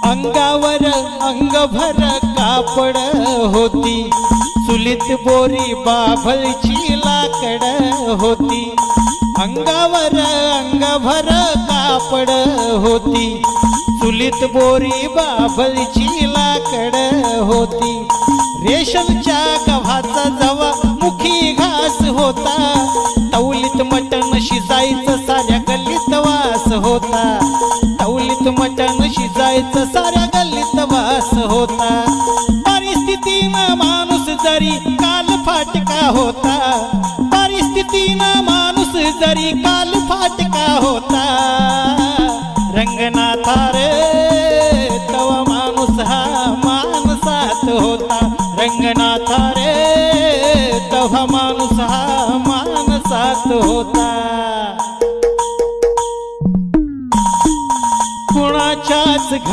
अंगावर अंगभर कापड होती, चुलीत बोरी बाभळची लाकड होती। अंगावर अंगभर कापड होती, चुलीत बोरी बाभळची लाकड होती। रेशमच्या गव्हाचा जवा मुखी घास होता, तवलीत मटण शिजायचं साऱ्या गल्लीत वास होता। तवलीत मटण शिजायचं साऱ्या गल्लीत वास होता। परिस्थितीनं माणूस जरी काल फाटका होता,